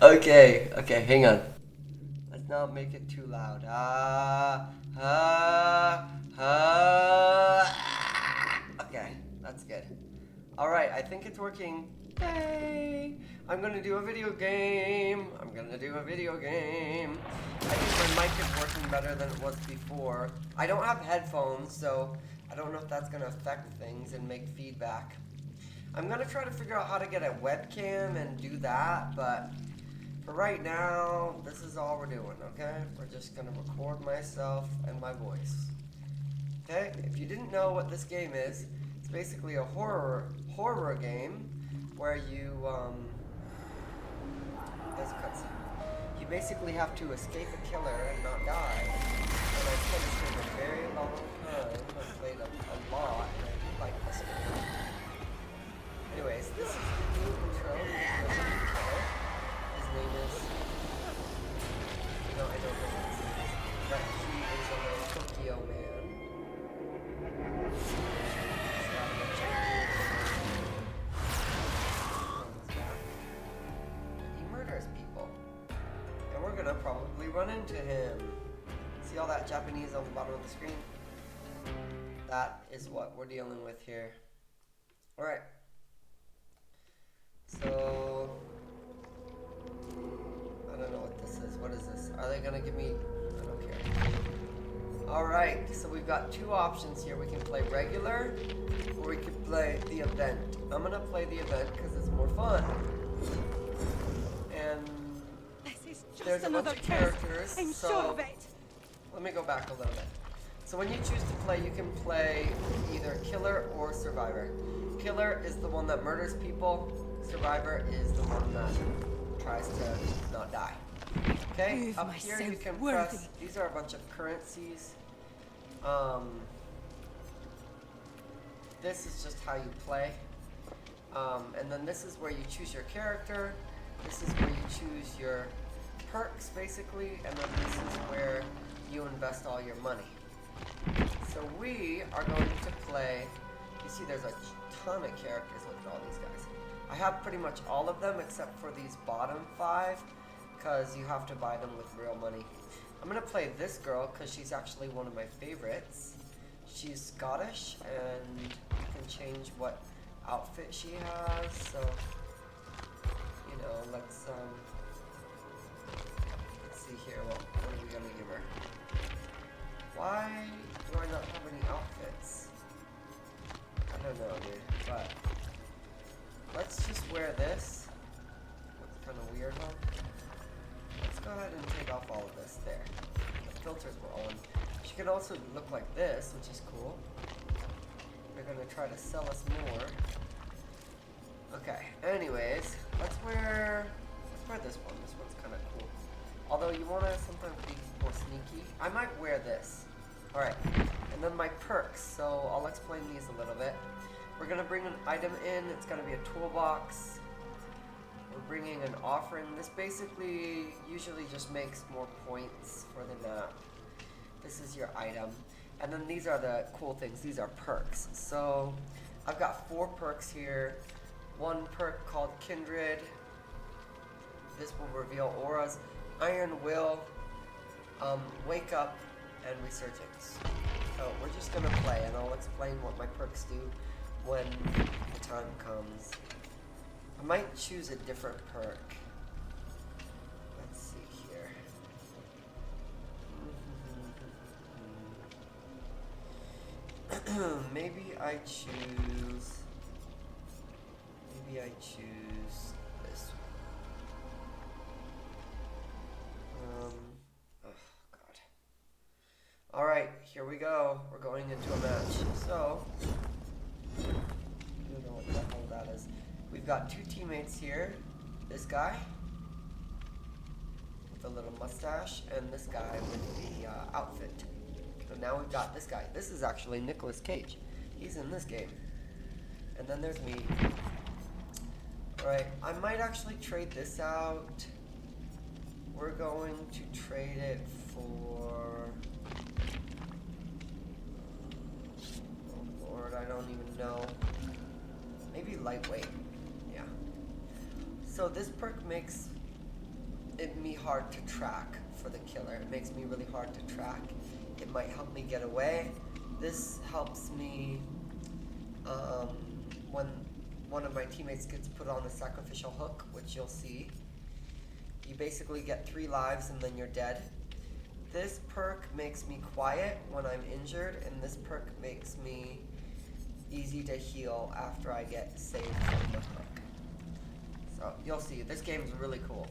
Okay, okay, hang on. Let's not make it too loud. Okay, that's good. Alright, I think it's working. Yay! I'm gonna do a video game. I'm gonna do a video game. I think my mic is working better than it was before. I don't have headphones, so I don't know if that's gonna affect things and make feedback. I'm gonna try to figure out how to get a webcam and do that, but for right now, this is all we're doing, okay? We're just gonna record myself and my voice. Okay? If you didn't know what this game is, it's basically a horror game where there's a cutscene. You basically have to escape a killer and not die. And I've played this game a very long time. I've played a lot, and I do like this game. Anyways, this is the new intro. His name is. No, I don't know what his name is. But he is a little Tokyo man. He murders people. And we're gonna probably run into him. See all that Japanese on the bottom of the screen? That is what we're dealing with here. Alright. So I don't know what this is. What is this? Are they gonna give me? I don't care. Alright, so we've got two options here. We can play regular, or we can play the event. I'm gonna play the event because it's more fun. And there's a bunch of characters, I'm so sure of it. let me go back a little bit. So when you choose to play, you can play either killer or survivor. Killer is the one that murders people. Survivor is the one that tries to not die. Okay, Prove up here you myself can worthy. press, these are a bunch of currencies. This is just how you play. And then this is where you choose your character. This is where you choose your perks, basically. And then this is where you invest all your money. So we are going to play, you see there's a ton of characters. Look at all these guys. I have pretty much all of them except for these bottom 5, because you have to buy them with real money. I'm going to play this girl because she's actually one of my favorites. She's Scottish, and you can change what outfit she has, so, you know, let's see here, what are we going to give her? Why do I not have any outfits? I don't know, dude, but let's just wear this. Looks kind of weird, huh? Let's go ahead and take off all of this. There. The filters were on. She could also look like this, which is cool. They're gonna try to sell us more. Okay, anyways, let's wear this one. This one's kind of cool. Although you want to sometimes be more sneaky. I might wear this. Alright, and then my perks. So I'll explain these a little bit. We're going to bring an item in. It's going to be a toolbox. We're bringing an offering. This basically usually just makes more points for the map. This is your item. And then these are the cool things. These are perks. So I've got 4 perks here. One perk called Kindred. This will reveal auras. Iron Will, Wake Up, and Resurgence. So we're just gonna play, and I'll explain what my perks do when the time comes. I might choose a different perk. Let's see here. Maybe I choose this one. Oh god. Alright, here we go. We're going into a match. So, I don't know what the hell that is. We've got 2 teammates here. This guy with a little mustache, and this guy with the outfit. So now we've got this guy. This is actually Nicolas Cage. He's in this game. And then there's me. Alright, I might actually trade this out. We're going to trade it for... Oh Lord, I don't even know. Maybe lightweight. Yeah. So this perk makes me hard to track for the killer. It makes me really hard to track. It might help me get away. This helps me when one of my teammates gets put on the sacrificial hook, which you'll see. You basically get 3 lives and then you're dead. This perk makes me quiet when I'm injured, and this perk makes me easy to heal after I get saved from the hook. So you'll see, this game is really cool.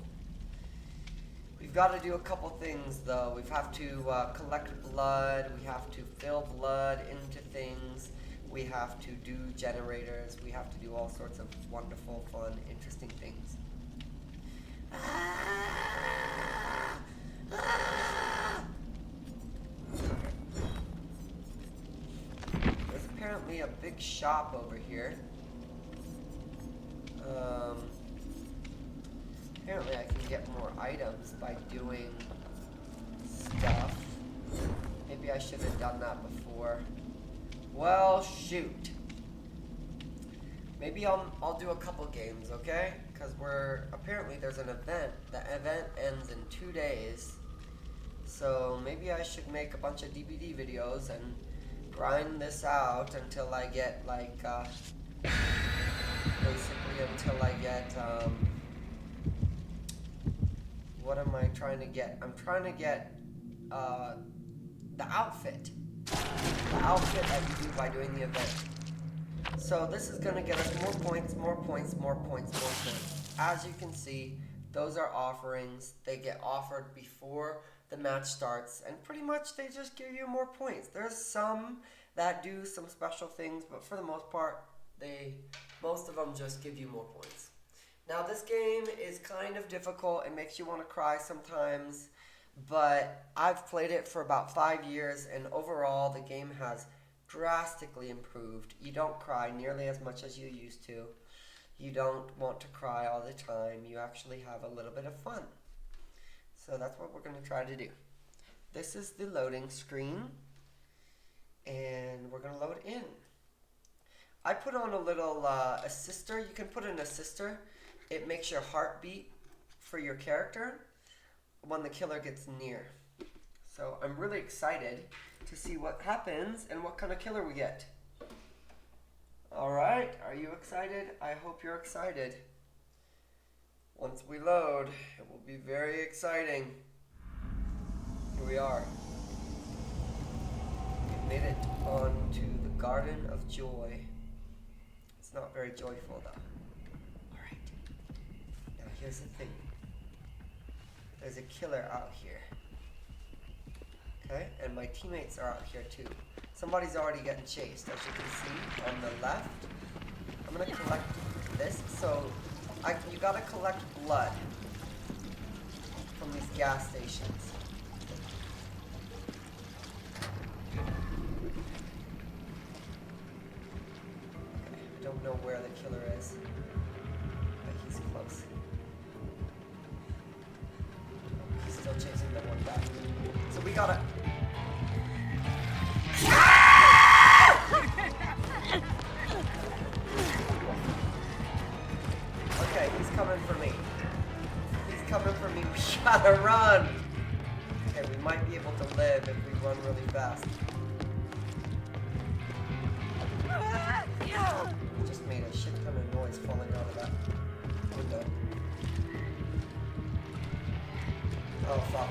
We've got to do a couple things though. We have to collect blood, we have to fill blood into things, we have to do generators, we have to do all sorts of wonderful, fun, interesting things. There's apparently a big shop over here. Apparently I can get more items by doing stuff. Maybe I should have done that before. Well, shoot. Maybe I'll do a couple games, okay? Because apparently there's an event. The event ends in 2 days. So maybe I should make a bunch of DBD videos and grind this out until I get like, basically until I get, what am I trying to get? I'm trying to get, the outfit. The outfit that you do by doing the event. So this is going to get us more points, more points, more points, more points. As you can see, those are offerings. They get offered before the match starts, and pretty much they just give you more points. There's some that do some special things, but for the most part, most of them just give you more points. Now this game is kind of difficult. It makes you want to cry sometimes, but I've played it for about 5 years, and overall the game has drastically improved. You don't cry nearly as much as you used to. You don't want to cry all the time. You actually have a little bit of fun. So that's what we're going to try to do. This is the loading screen, and we're going to load in. I put on a little assister. You can put an assister. It makes your heart beat for your character when the killer gets near. So I'm really excited to see what happens and what kind of killer we get. Alright, are you excited? I hope you're excited. Once we load, it will be very exciting. Here we are. We made it onto the Garden of Joy. It's not very joyful though. Alright, now here's the thing. There's a killer out here. Okay, and my teammates are out here too. Somebody's already getting chased, as you can see on the left. I'm gonna collect this. So, you gotta collect blood from these gas stations. Okay, I don't know where the killer is, but he's close. He's still chasing the one back. So we gotta... Okay, he's coming for me. He's coming for me. We gotta run! Okay, we might be able to live if we run really fast. We just made a shit ton of noise falling out of that window. Oh, fuck.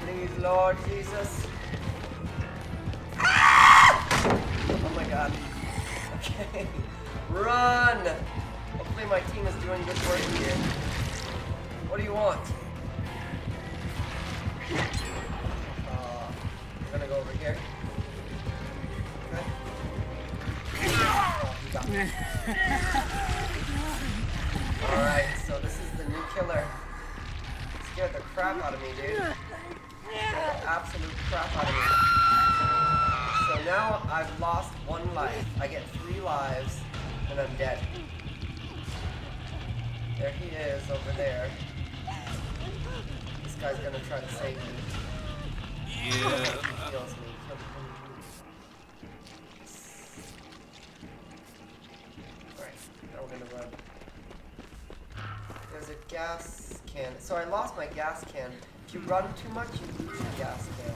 Please, Lord Jesus. Ah! Oh my god. Okay. Run! Hopefully my team is doing good work here. What do you want? We're gonna go over here. Okay. Oh, he got me. Alright, so this is the new killer. Scared the crap out of me, dude. Scared the absolute crap out of me. So now I've lost 1 life. I get 3 lives, and I'm dead. There he is over there. This guy's gonna try to save me. Yeah. He heals me. gas can. So I lost my gas can. If you run too much, you lose your gas can.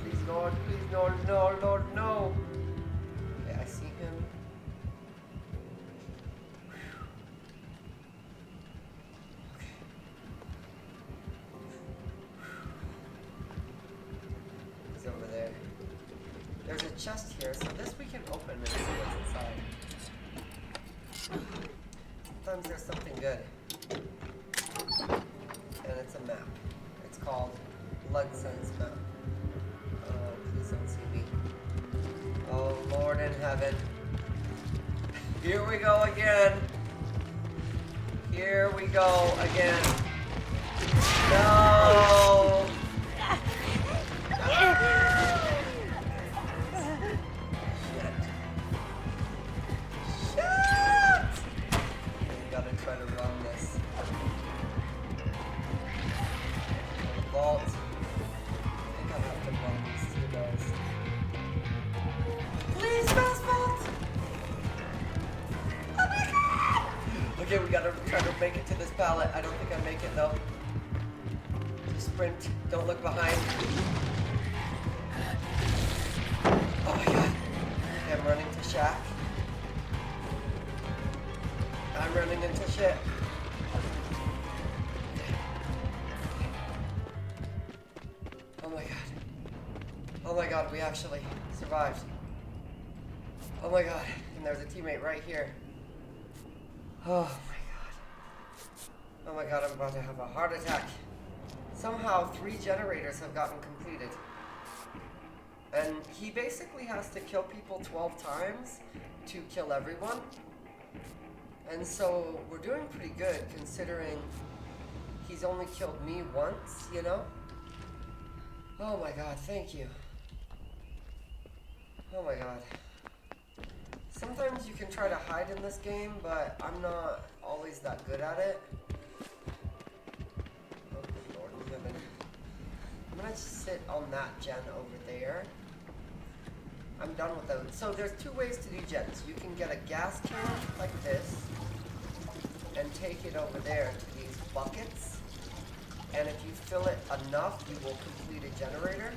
Please, Lord, please, Lord, no, Lord, no. Okay, I see him. He's over there. There's a chest here, so this we can open and see what's inside. Sometimes there's something good. And it's a map. It's called Blood Sense Map. Oh, please don't see me. Oh, Lord in heaven. Here we go again. Here we go again. No! Try to run this. Vault. I think I'll have to run these two guys. Please, fast vault! Oh my god! Okay, we gotta try to make it to this pallet. I don't think I make it though. Just sprint. Don't look behind. Oh my god. Okay, I'm running to Shack. I'm running into shit. Oh my god. Oh my god, we actually survived. Oh my god. And there's a teammate right here. Oh my god. Oh my god, I'm about to have a heart attack. Somehow 3 generators have gotten completed. And he basically has to kill people 12 times to kill everyone. And so we're doing pretty good considering he's only killed me once, you know? Oh my god, thank you. Oh my god. Sometimes you can try to hide in this game, but I'm not always that good at it. Oh good lord in heaven. I'm gonna sit on that gen over there. I'm done with those. So there's 2 ways to do gens. You can get a gas can like this and take it over there to these buckets. And if you fill it enough, you will complete a generator.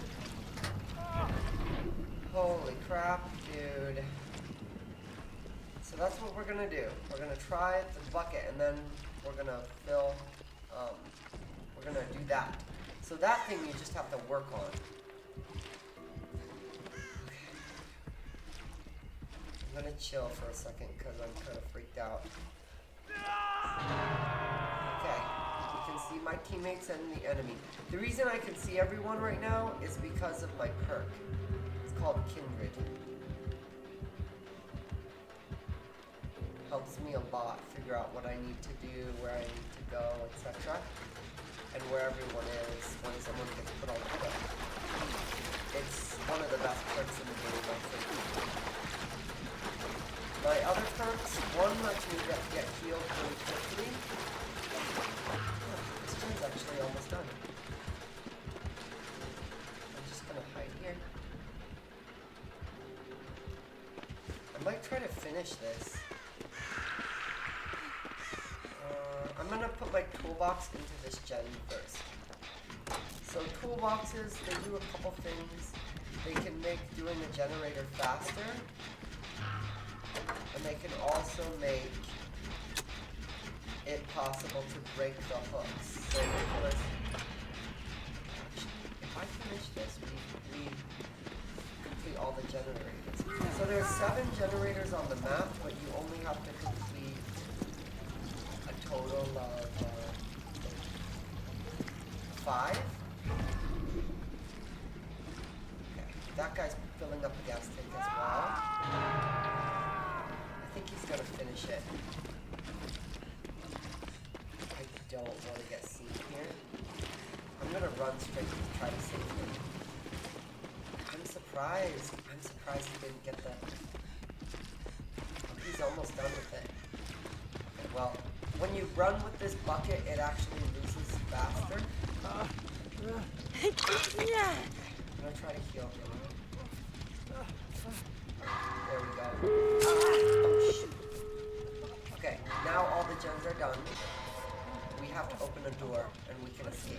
Holy crap, dude. So that's what we're gonna do. We're gonna try the bucket and then we're gonna fill, we're gonna do that. So that thing you just have to work on. I'm gonna chill for a second because I'm kind of freaked out. Okay, you can see my teammates and the enemy. The reason I can see everyone right now is because of my perk. It's called Kindred. Helps me a lot figure out what I need to do, where I need to go, etc. And where everyone is when someone gets put on the hook. It's one of the best perks in the game, I think. My other perks, one lets me get healed really quickly. Oh, this gen's actually almost done. I'm just gonna hide here. I might try to finish this. I'm gonna put my toolbox into this gen first. So toolboxes, they do a couple things. They can make doing a generator faster. And they can also make it possible to break the hooks. So if I finish this, we complete all the generators. So there's 7 generators on the map, but you only have to complete a total of 5. Okay, that guy's filling up the gas tank as well. I think he's gonna finish it. I don't want to get seen here. I'm gonna run straight to try to save him. I'm surprised he didn't get that. Oh, he's almost done with it. Okay, well, when you run with this bucket, it actually loses faster. I'm gonna try to heal him. There we go. Oh, shoot. Okay, now all the gens are done. We have to open a door and we can escape.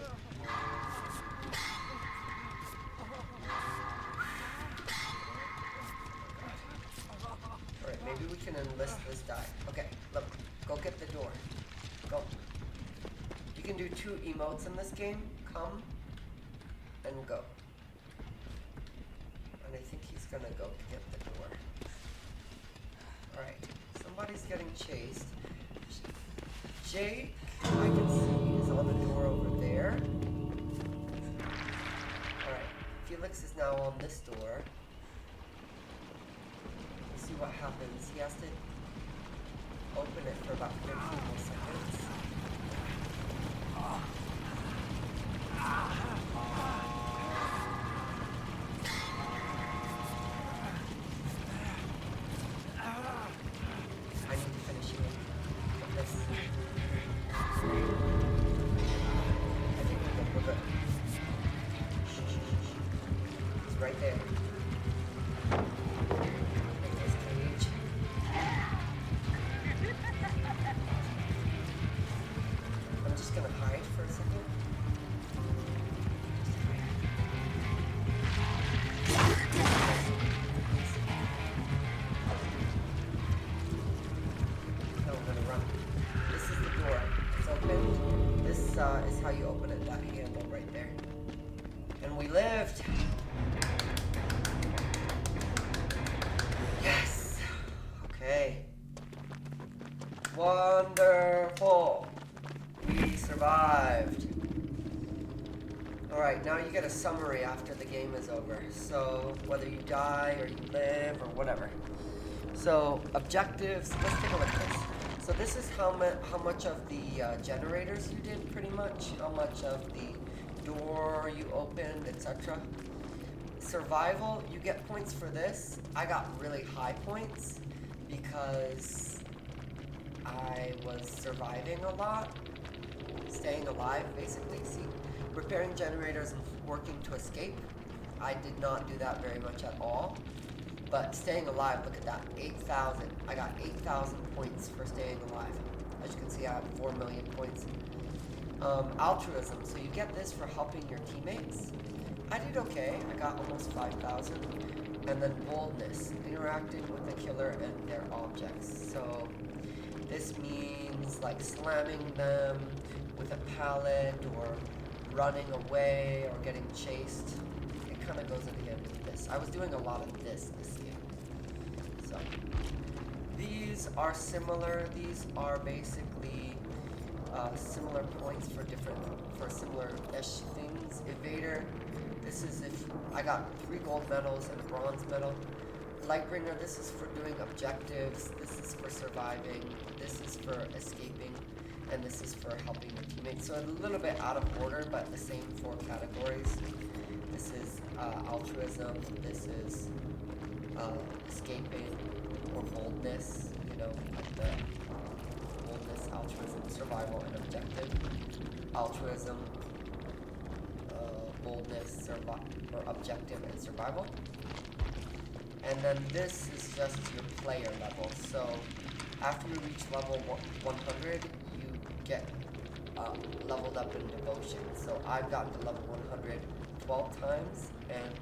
Alright, maybe we can enlist this guy. Okay, look, go get the door. Go. You can do 2 emotes in this game. Come and go. And I think he's gonna go get the door. Alright, somebody's getting chased. Jake, I can see, is on the door over there. Alright, Felix is now on this door. Let's see what happens. He has to open it for about 15 more seconds. I need to finish it with this. I think we can move it. It's right there. Make this cage. I'm just gonna hide for a second. No, I'm gonna run. This is the door. It's open. This is how you open it. That handle right there. And we lived. Yes. Okay. Wonderful. We survived. Alright, now you get a summary after the game is over. So, whether you die or you live or whatever. So, objectives. Let's take a look at this. So this is how much of the generators you did, pretty much. How much of the door you opened, etc. Survival, you get points for this. I got really high points because I was surviving a lot. Staying alive, basically. See, repairing generators and working to escape. I did not do that very much at all. But staying alive, look at that, 8,000. I got 8,000 points for staying alive. As you can see, I have 4 million points. Altruism, so you get this for helping your teammates. I did okay, I got almost 5,000. And then boldness, interacting with the killer and their objects. So this means like slamming them with a pallet or running away or getting chased. It kind of goes at the end of this. I was doing a lot of this game. So these are similar. These are basically similar points for similar-ish things. Evader. This is if I got 3 gold medals and a bronze medal. Lightbringer. This is for doing objectives. This is for surviving. This is for escaping. And this is for helping your teammates. So a little bit out of order, but the same 4 categories. This is altruism. This is escaping or boldness. You know, like the boldness, altruism, survival, and objective. Altruism, boldness, or objective, and survival. And then this is just your player level. So after you reach level 100, you get leveled up in devotion. So I've gotten to level 100 12 times and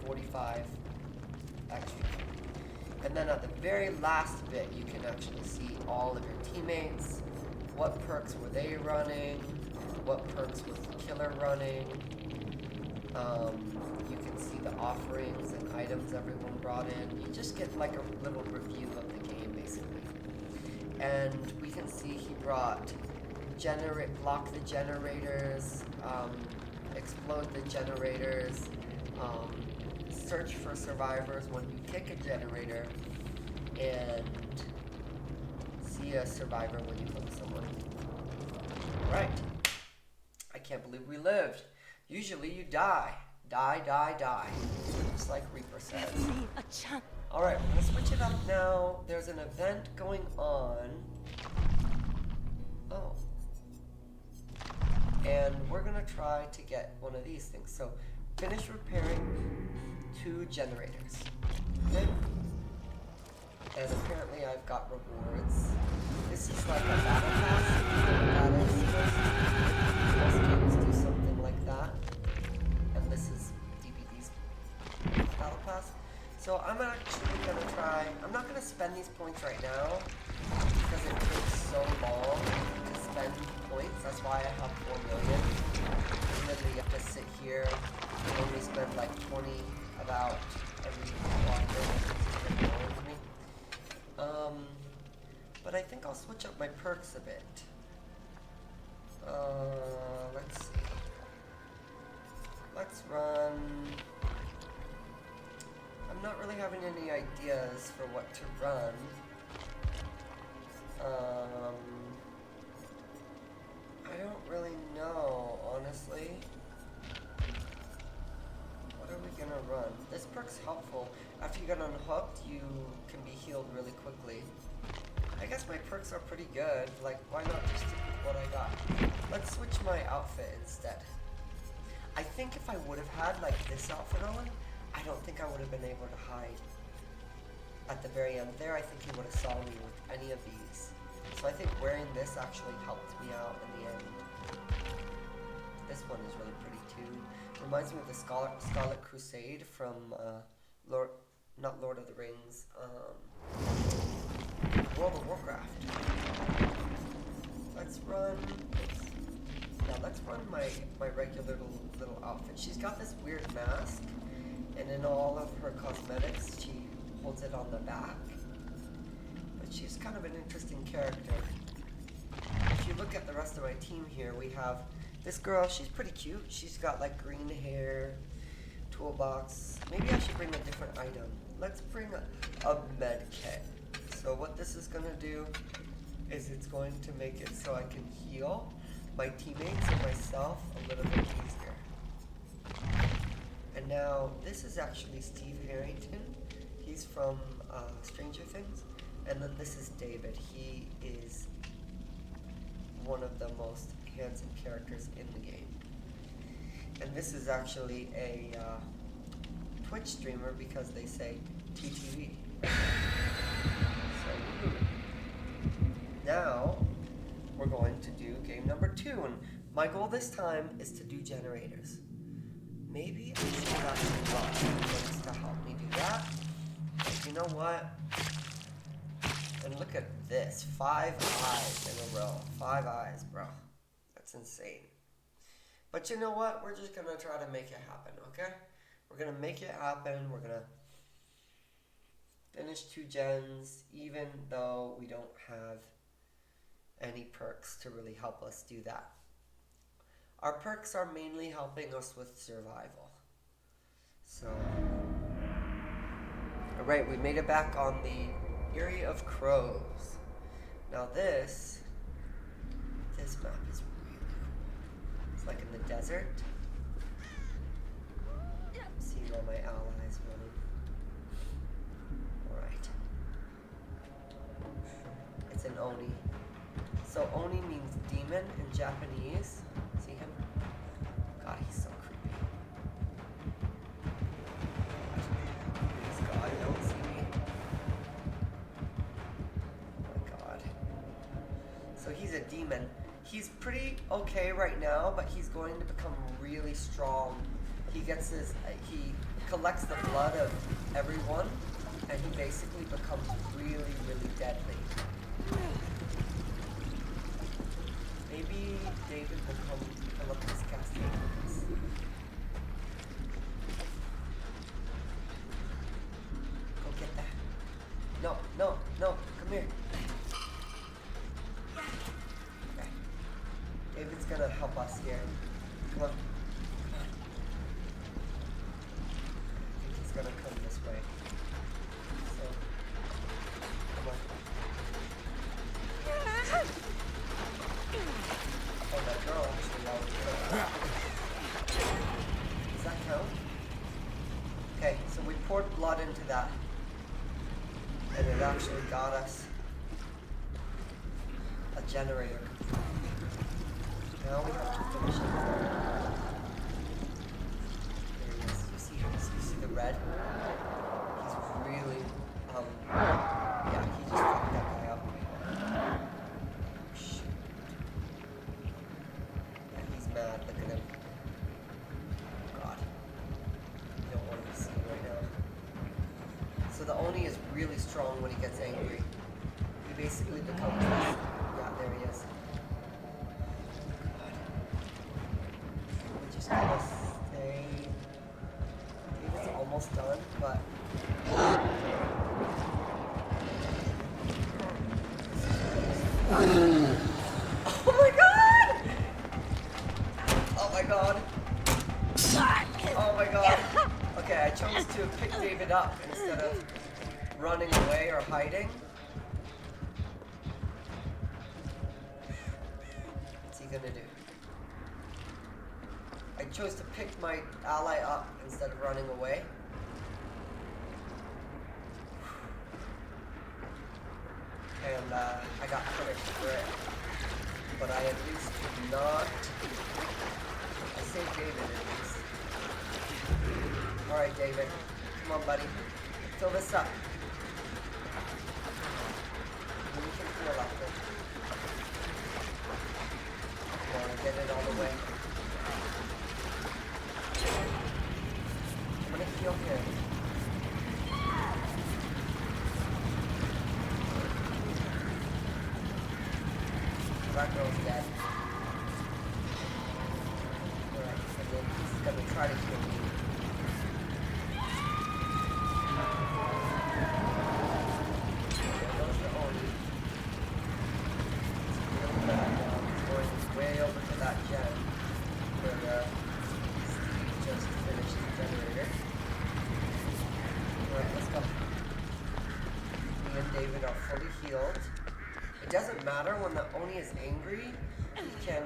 45 extra. And then at the very last bit, you can actually see all of your teammates, what perks were they running, what perks was the killer running. You can see the offerings and items everyone brought in. You just get like a little review of the game, basically. And we can see he brought block the generators, explode the generators, search for survivors when you kick a generator, and see a survivor when you hook someone. Right. I can't believe we lived. Usually you die. Die. Just like Reaper says. Alright, we're gonna switch it up now. There's an event going on. Oh. And we're gonna try to get one of these things. So, finish repairing 2 generators. Okay? And apparently I've got rewards. This is like a battle pass. That is most games do something like that. And this is DBD's battle pass. So I'm actually gonna try. I'm not gonna spend these points right now because it takes so long to spend points. That's why I have 4 million. And then you have to sit here and only spend like 20 about every block. But I think I'll switch up my perks a bit. Let's see. Let's run. I'm not really having any ideas for what to run. I don't really know, honestly. What are we gonna run? This perk's helpful. After you get unhooked, you can be healed really quickly. I guess my perks are pretty good. Like, why not just stick with what I got? Let's switch my outfit instead. I think if I would have had, like, this outfit on, I don't think I would have been able to hide. At the very end there, I think he would have saw me with any of these. So I think wearing this actually helped me out in the end. This one is really pretty too. Reminds me of the Scarlet Crusade from, not Lord of the Rings, World of Warcraft. Let's run. Now let's run my regular little outfit. She's got this weird mask, and in all of her cosmetics, she holds it on the back. But she's kind of an interesting character. If you look at the rest of my team here, we have this girl. She's pretty cute. She's got like green hair, toolbox. Maybe I should bring a different item. Let's bring a med kit. So what this is going to do is it's going to make it so I can heal my teammates and myself a little bit easier. And now this is actually Steve Harrington. He's from Stranger Things. And then this is David. He is one of the most handsome characters in the game. And this is actually a Twitch streamer because they say TTV. So now we're going to do game number 2, and my goal this time is to do generators. Maybe I should have some things to help me do that. But you know what? And look at this, 5 eyes in a row. 5 eyes, bro. That's insane. But you know what? We're just gonna try to make it happen, okay? We're gonna make it happen. We're gonna finish 2 gens, even though we don't have any perks to really help us do that. Our perks are mainly helping us with survival. So, alright, we made it back on the Eyrie of Crows. Now this map is really cool. It's like in the desert. Seeing all my allies running. Alright. It's an Oni. So Oni means demon in Japanese. See him? God, he's so creepy. Please God, don't see me. Oh my God. So he's a demon. He's pretty okay right now, but he's going to become really strong. He collects the blood of everyone, and he basically becomes really, really deadly. Maybe David will come up this cascade with us. Go get that. No, no, no, come here. Okay. David's gonna help us here. Come on. Come on. I think he's gonna come this way. So, come on. Oh, that girl actually already did that. Does that count? Okay, so we poured blood into that. And it actually got us a generator. Now we have to finish it. There he is. You see the red red. He's really, yeah, he just fucked that guy up. Shoot. Yeah, he's mad. Look at him. God. You don't want to be seen right now. So the Oni is really strong when he gets angry. He basically becomes this. Yeah, there he is. God. We just gotta stay. David's almost done, but. Oh my god! Oh my god. Oh my god. Okay, I chose to pick David up instead of running away or hiding. What's he gonna do? I chose to pick my ally up instead of running away. And I got punished for it. But I at least did not. I saved David at least. Alright, David. Come on, buddy. Fill this up. And we can heal up it. Come on, get it all the way. I'm gonna heal him. That girl's dead. Alright, and then he's gonna try to kill me. There goes the Oni. He's really bad now. He's going way over to that gen where Steve just finished the generator. Alright, let's go. Me and David are fully healed. It doesn't matter when the Oni is angry, he can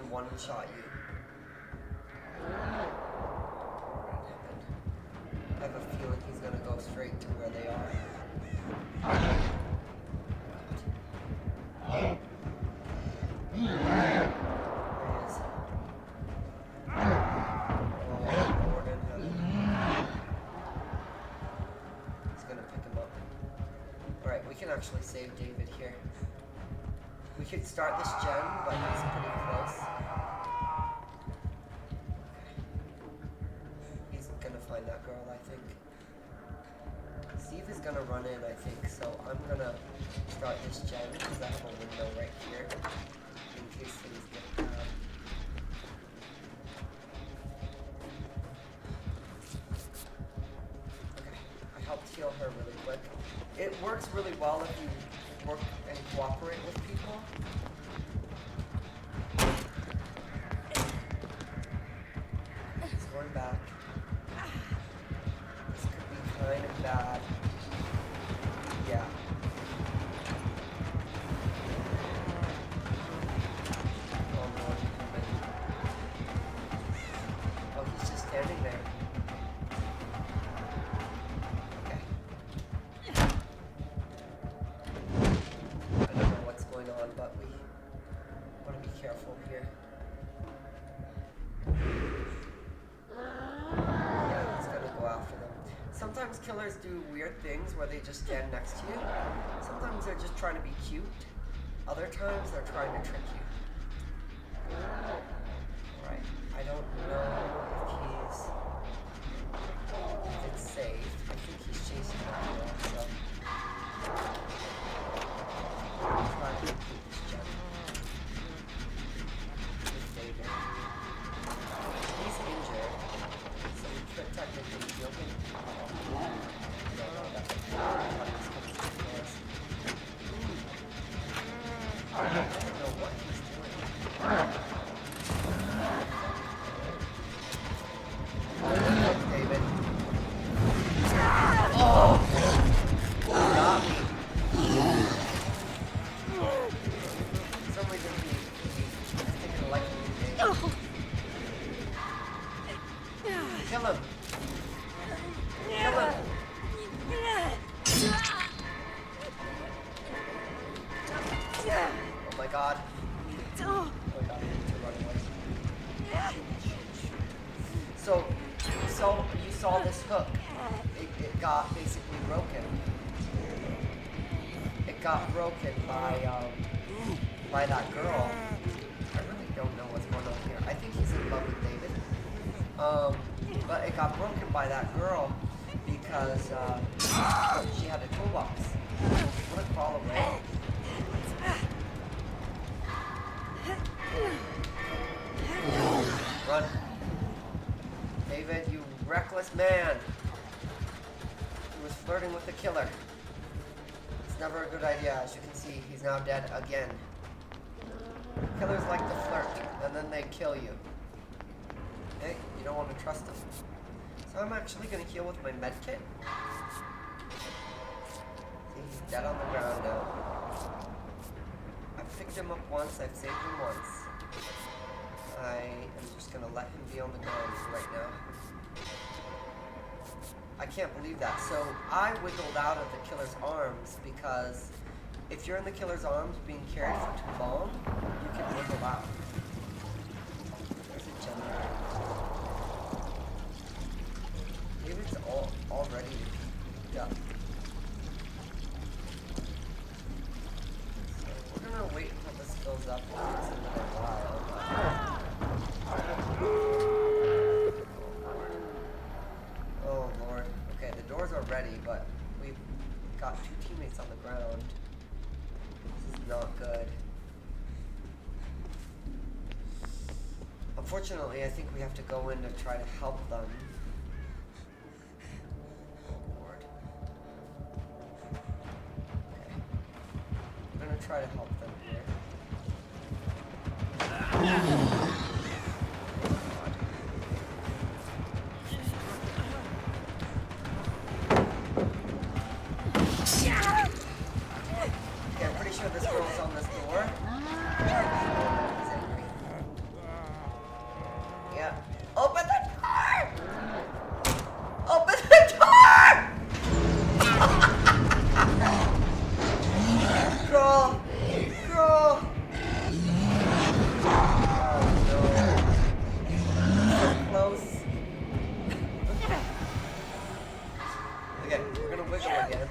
one-shot you. I have a feeling he's gonna go straight to where they are. There he is. Oh, Gordon. He's gonna pick him up. Alright, we can actually save David here. We could start this gen, but he's pretty close. He's gonna find that girl, I think. Steve is gonna run in, I think, so I'm gonna start this gen because I have a window right here in case things get bad. Okay, I helped heal her really quick. It works really well if you work and cooperate with people. He's going back. This could be kind of bad. Yeah. Oh no, he's coming. Oh, he's just standing there. Okay. I don't know what's going on, but we want to be careful here. Yeah, he's gonna go after them. Sometimes killers do weird things where they just stand next to you. Sometimes they're just trying to be cute. Other times they're trying to trick you. Right. I don't know if it's safe. I think he's chasing after us, so I'm trying to complete this gen. With David. He's injured, so we could technically heal him. No, that's okay. I thought he was coming to kill us. I don't know what he's doing. Look, David. Oh! Got me. For some reason he's taking a liking to me. Kill him! Kill him! Oh my god. Oh my god, I need to run away. So, saw this hook. It got basically broken. It got broken by that girl. I really don't know what's going on here. I think he's in love with David. But it got broken by that girl because she had a toolbox. I'm gonna crawl away. Run. David, you reckless man. He was flirting with the killer. It's never a good idea. As you can see, he's now dead again. Killers like to flirt, and then they kill you. Hey, you don't want to trust them. So I'm actually going to heal with my med kit. See, he's dead on the ground now. I've picked him up once, I've saved him once. I am just going to let him be on the ground right now. I can't believe that. So I wiggled out of the killer's arms because if you're in the killer's arms being carried for too long, you can wiggle out. There's a generator. David's all ready to go. So we're gonna wait until this fills up. It takes a little while. Oh Lord. Okay, the doors are ready, but we've got two teammates on the ground. This is not good. Unfortunately, I think we have to go in to try to help them. Oh Lord. Okay. We're gonna try to help them here. Okay, I'm pretty sure this girl's on this door. He's angry. Yeah. Open the door! Open the door! Crawl! Crawl! Oh no. So close. Okay, we're gonna wiggle again.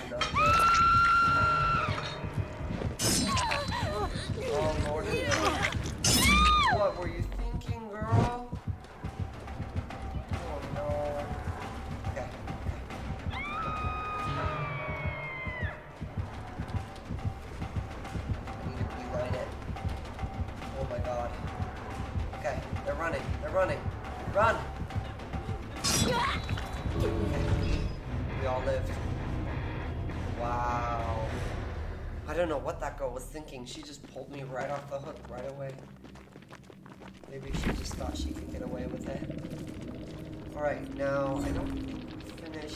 No good. Oh Lord. What were you thinking, girl? Oh no. Okay. I need to relight it. Oh my god. Okay, they're running. They're running. Run! Okay. We all lived. Wow. I don't know what that girl was thinking. She just pulled me right off the hook right away. Maybe she just thought she could get away with it. Alright, now I don't finish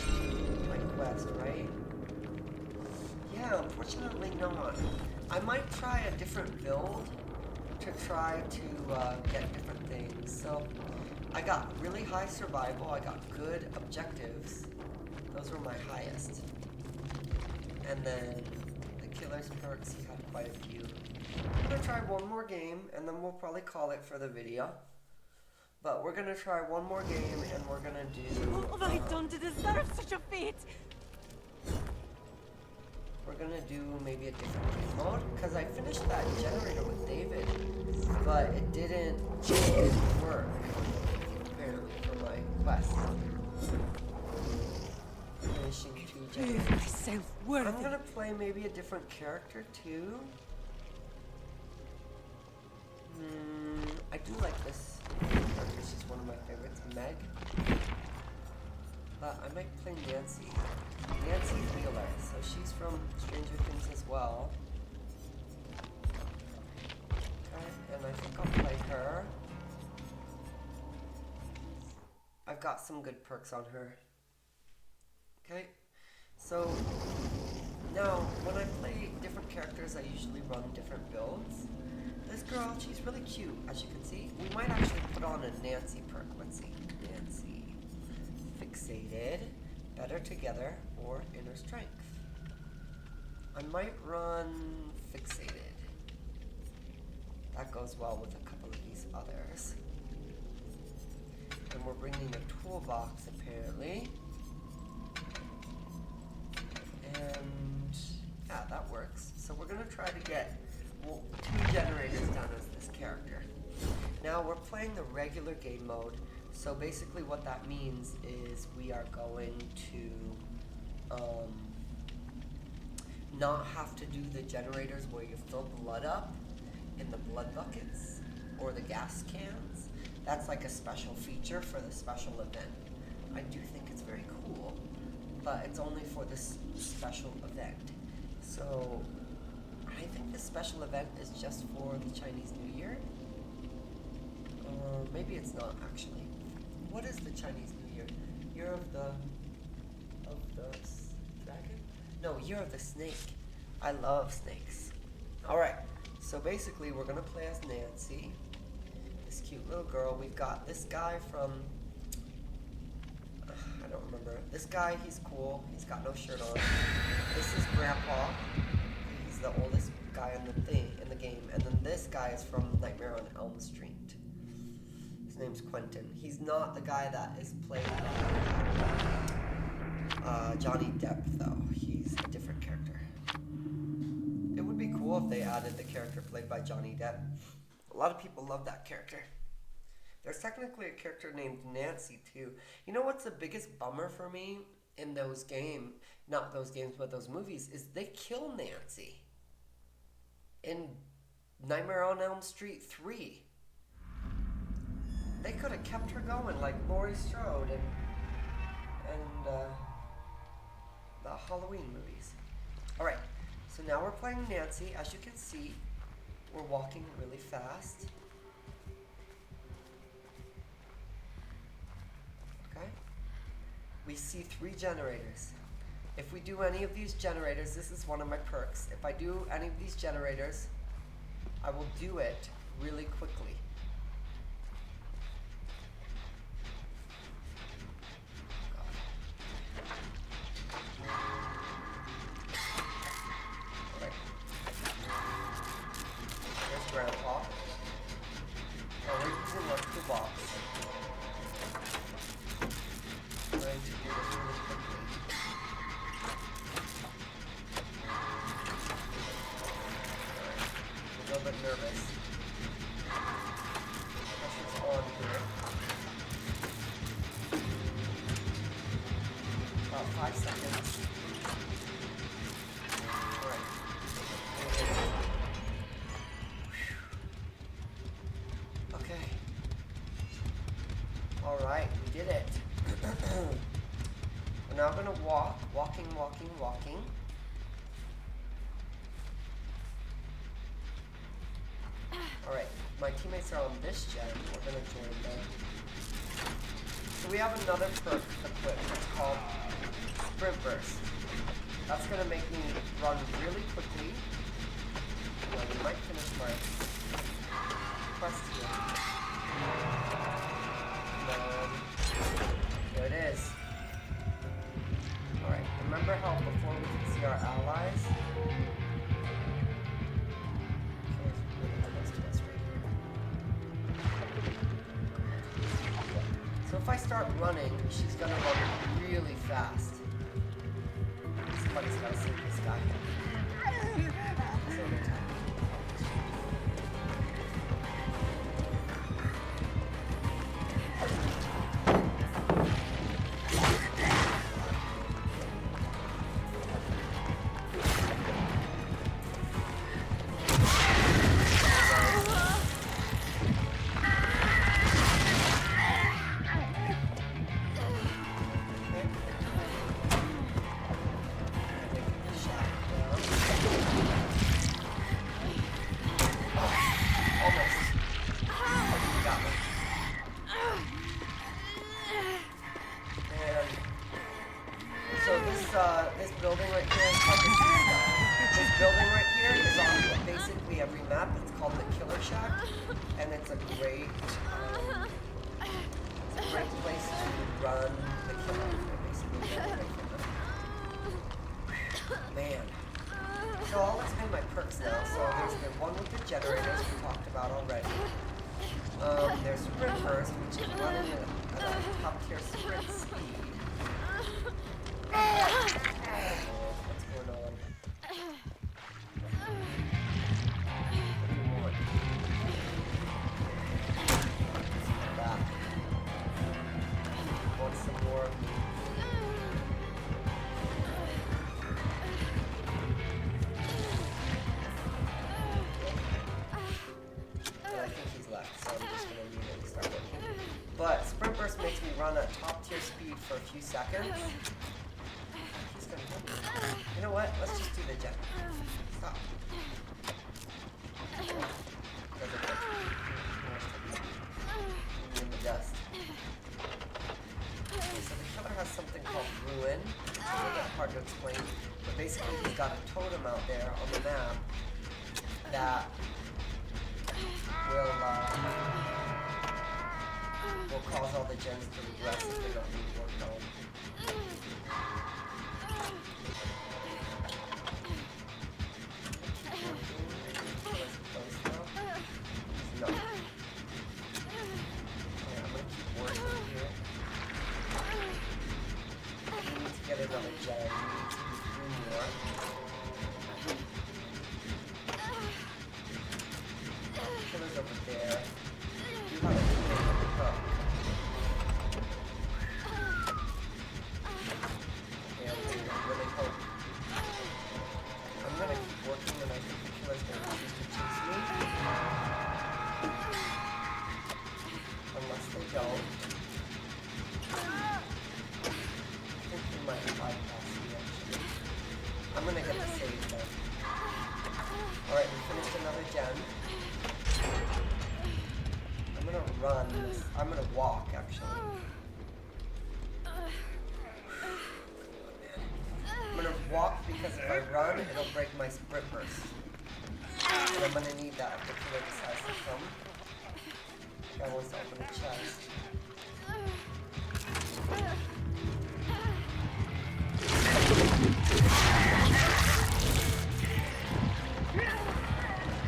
my quest, right? Yeah, unfortunately not. I might try a different build to try to get different things. So I got really high survival. I got good objectives. Those were my highest. And then the killer's perks, he had quite a few. I'm gonna try one more game, and then we'll probably call it for the video. But we're gonna try one more game, and we're gonna do... What have I done to deserve such a fate? We're gonna do maybe a different game mode, because I finished that generator with David, but it didn't work, apparently, for my quest. Finishing 2 generators. Prove myself worthy. I'm gonna play maybe a different character too. I do like this character. She's one of my favorites, Meg. But I might play Nancy. Nancy Wheeler. So she's from Stranger Things as well. Okay, and I think I'll play her. I've got some good perks on her. Okay, so now when I play different characters, I usually run different builds. This girl, she's really cute, as you can see. We might actually put on a Nancy perk. Let's see. Nancy. Fixated, Better Together, or Inner Strength. I might run Fixated. That goes well with a couple of these others. And we're bringing a toolbox apparently. And yeah, that works. So we're gonna try to get 2 generators done as this character. Now we're playing the regular game mode. So basically what that means is we are going to not have to do the generators where you fill blood up in the blood buckets or the gas cans. That's like a special feature for the special event. I do think it's very cool, but it's only for this special event. So I think this special event is just for the Chinese New Year. Maybe it's not actually. What is the Chinese New Year? Year of the dragon? No, Year of the Snake. I love snakes. Alright, so basically we're gonna play as Nancy, this cute little girl. We've got this guy from, I don't remember. This guy, he's cool. He's got no shirt on. This is Grandpa. He's the oldest guy in the game. And then this guy is from Nightmare on Elm Street. His name's Quentin. He's not the guy that is played by Johnny Depp, though. He's a different character. It would be cool if they added the character played by Johnny Depp. A lot of people love that character. There's technically a character named Nancy, too. You know what's the biggest bummer for me in those games, not those games, but those movies, is they kill Nancy in Nightmare on Elm Street 3. They could have kept her going like Laurie Strode and the Halloween movies. Alright, so now we're playing Nancy. As you can see, we're walking really fast. Okay? We see 3 generators. If we do any of these generators, this is one of my perks. If I do any of these generators, I will do it really quickly. Grandpa. Oh, we're using our toolbox. I'm going to do this really quickly. I'm a little bit nervous. Pressure's on here. About 5 seconds. Alright. Okay. Alright, we did it. We're now gonna walking. Alright, my teammates are on this gen. We're gonna join them. So we have another perk equipped. It's called Sprint Burst. That's gonna make me run really quickly. Well, we might finish my quest here. There it is. Alright, remember how before we could see our allies? Okay, it's really close to us right here. So if I start running, she's gonna run really fast. Somebody's gotta save this guy. This building right here is called this building right here is on basically every map. It's called the Killer Shack, and it's a great place to run the killer. Basically, run away from them. Man. So I'll explain my perks now. So there's the one with the generators we talked about. about already. There's Sprint Burst, which is running at a top tier sprint speed. What's going on? Back. Want some more of me? I think he's left, so I'm just gonna immediately start working. But Sprint Burst makes me run at top tier speed for a few seconds. He's gonna hit me. You know what? Let's just do the jet. Stop. In the dust. Okay, so the killer has something called Ruin. It's a little bit hard to explain, but basically he's got a totem out there on the map that will cause all the gens to regress if they don't need work done. No. Okay, I'm gonna keep working here. We need to get another gen. We need to do 3 more. Killer's over there. You have a teammate on the hook. Okay, I really hope. I'm gonna keep working and I think the killer's gonna choose to chase me. Unless they don't. I think they might bypass me actually. I'm gonna get the save then. Alright, we finished another gen. I'm gonna run this. I'm gonna walk actually. I'm gonna walk because if I run, it'll break my sprint burst. And I'm gonna need that if the killer decides to come. Guy wants to open a chest.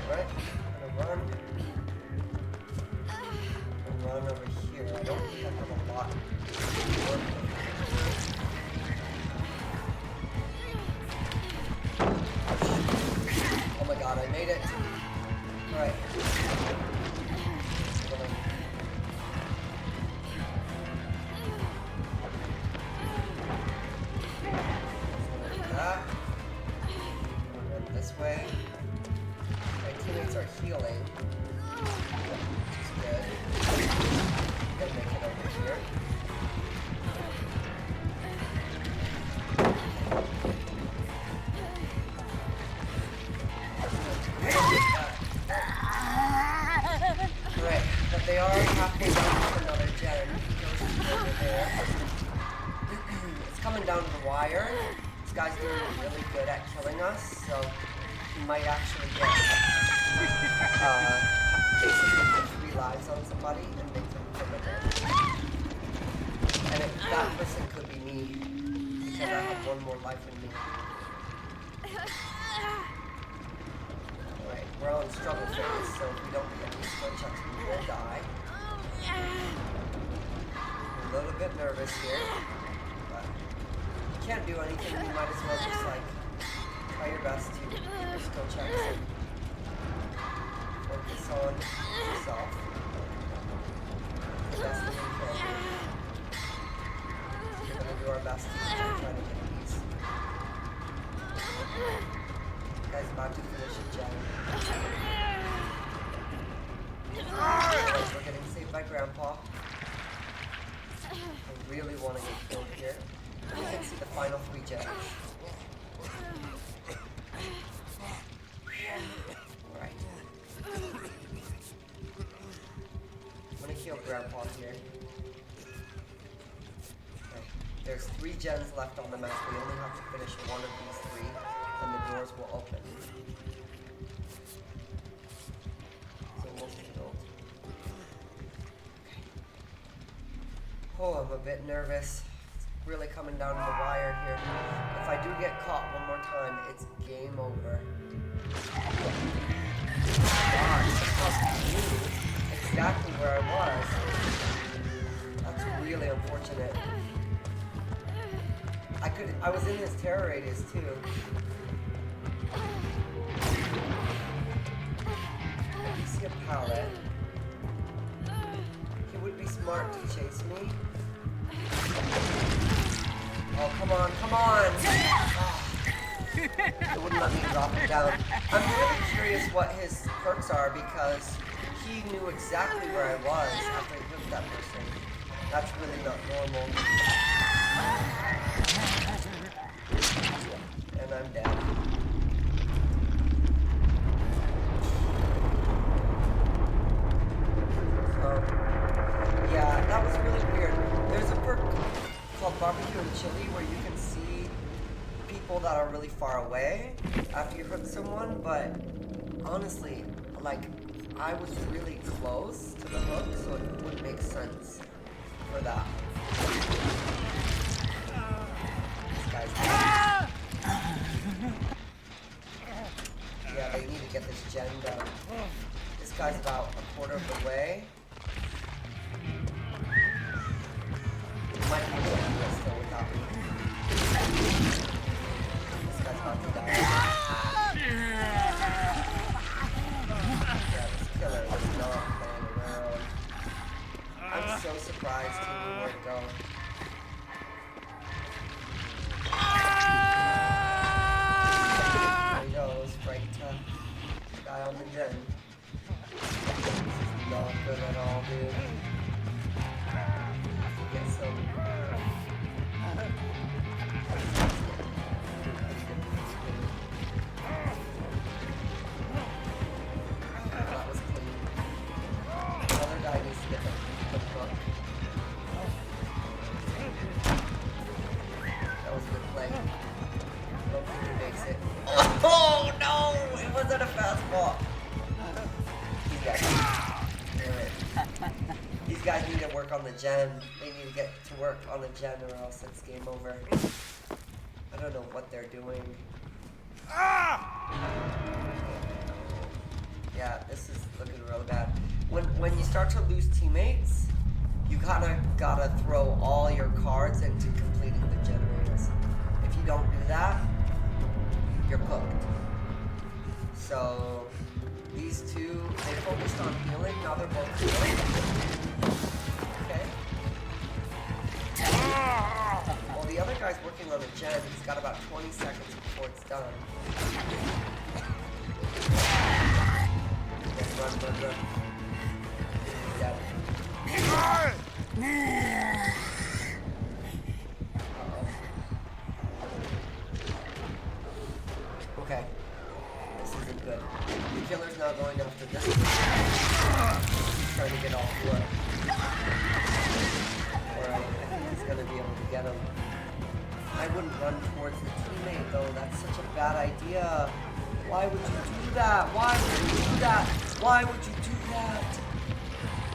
Alright, I'm gonna run. Run over here. I don't think I have a lot. Oh my god, I made it. Alright. Run this way. My teammates are healing. Which is good. Gotta make it over here. Alright, but they are halfway down with another gen. Goes over there. It's coming down to the wire. This guy's doing really good at killing us, so he might actually get basically put 3 lives on somebody and make them criminal. And that person could be me, because I have 1 more life in me. Alright, we're on struggle phase, so if we don't get these skill checks, we will die. I'm a little bit nervous here, but you can't do anything. You might as well just like try your best to get your skill checks and focus on yourself. The best thing you can do. We're gonna do our best to try to get these. Guy's about to finish a gen. We're getting saved by Grandpa. I really want to get killed here. You can see the final 3 gens. Alright. I'm gonna heal Grandpa here. Okay. There's 3 gens left on the map. We only have to finish 1 of these 3, and the doors will open. It's almost killed. Oh, I'm a bit nervous. It's really coming down to the wire here. If I do get caught one more time, it's game over. God, he knew exactly where I was. That's really unfortunate. I was in his terror radius too. If you see a pallet, he would be smart to chase me. Oh, come on, come on! It wouldn't let me drop it down. I'm really curious what his perks are because he knew exactly where I was after he hooked that person. That's really not normal. And I'm dead. Yeah, that was really weird. There's a perk called Barbecue and Chili where you can see people that are really far away after you hook someone, but honestly, like, I was really close to the hook, so it wouldn't make sense for that. This guy's dead. Yeah, they need to get this gen done. This guy's about a quarter of the way. Might be able to do it still without me. This guy's about to die. Yeah, this killer is not playing around. I'm so surprised he knew where to go. There he goes, right to guy on the gen. This is not good at all, dude. Get some. That was clean. Another guy needs to get the hook. That was a good play. I don't think he makes it. Oh no! It wasn't a fastball. He's got it. Damn it. These guys need to work on the gen. They need to get to work on the gen or else it's game over. I don't know what they're doing. Yeah, this is looking real bad. When you start to lose teammates, you kinda gotta throw all your cards into completing the generators. If you don't do that, you're cooked. So these two, they focused on healing, now they're both healing. Okay. Well, the other guy's working on a gen. He's got about 20 seconds before it's done. Yes, run. He's dead. Okay. This isn't good. The killer's not going after this. He's trying to get all four. Alright, I think he's gonna be able to get him. I wouldn't run towards the teammate though. That's such a bad idea. Why would you do that? Why would you do that? Why would you do that?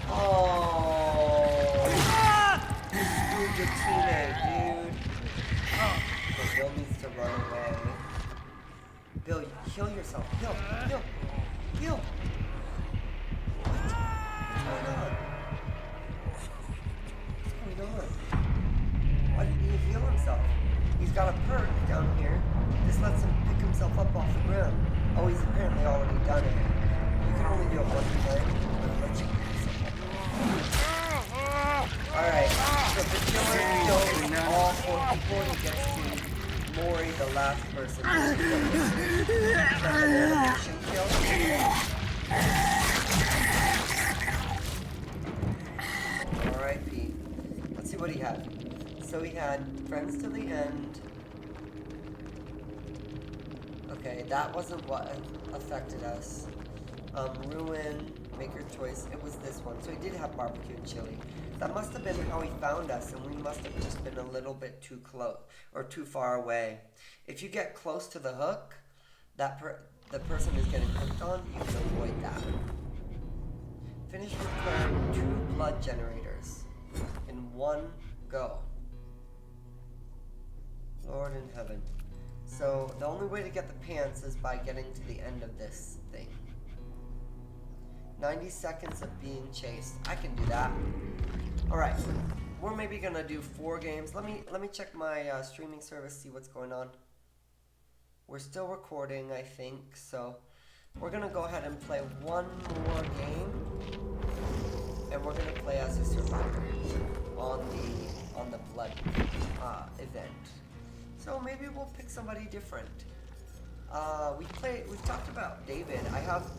Oh. You screwed your teammate, dude. But Bill needs to run away. Bill, heal yourself. Heal. What's going on? Why didn't he heal himself? He's got a perk down here. This lets him pick himself up off the ground. Oh, he's apparently already done it. You can only do it one time, but it lets you pick yourself up. Alright, so the killer kills all four people and he gets to Mori, the last person. Animation kill. R.I.P. Let's see what he had. So he had Friends to the End. Okay, that wasn't what affected us. Ruin, Make Your Choice. It was this one. So he did have Barbecue and Chili. That must have been how he found us, and we must have just been a little bit too close or too far away. If you get close to the hook, the person is getting hooked on, you can avoid that. Finish repairing 2 blood generators in one go. Lord in heaven. So the only way to get the pants is by getting to the end of this thing. 90 seconds of being chased. I can do that. Alright. We're maybe gonna do 4 games. Let me check my streaming service, see what's going on. We're still recording, I think, so we're gonna go ahead and play one more game. And we're gonna play as a survivor on the blood event. So maybe we'll pick somebody different. We've talked about David. I have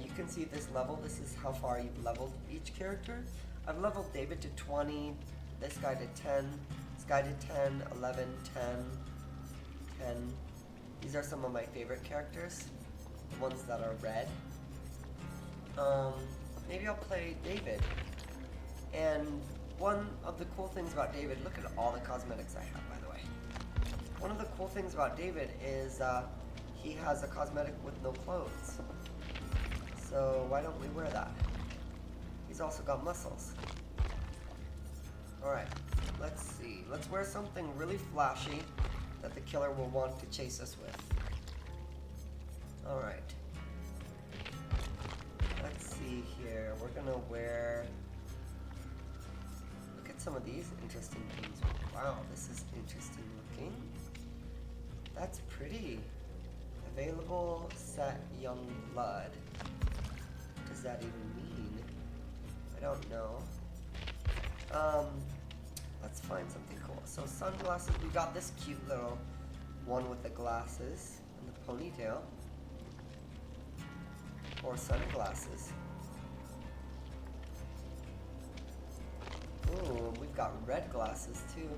you can see this level. This is how far you've leveled each character. I've leveled David to 20, this guy to 10, this guy to 10, 11, 10, 10. These are some of my favorite characters, the ones that are red. Maybe I'll play David. And one of the cool things about David, look at all the cosmetics I have, by the way. One of the cool things about David is he has a cosmetic with no clothes. So why don't we wear that? He's also got muscles. Alright, let's see. Let's wear something really flashy that the killer will want to chase us with. Alright. Let's see here. We're gonna wear... Look at some of these interesting things. Wow, this is interesting looking. That's pretty. Available set young blood. What does that even mean? I don't know. Let's find something cool. So sunglasses, we got this cute little one with the glasses and the ponytail. Or sunglasses. Ooh, we've got red glasses too.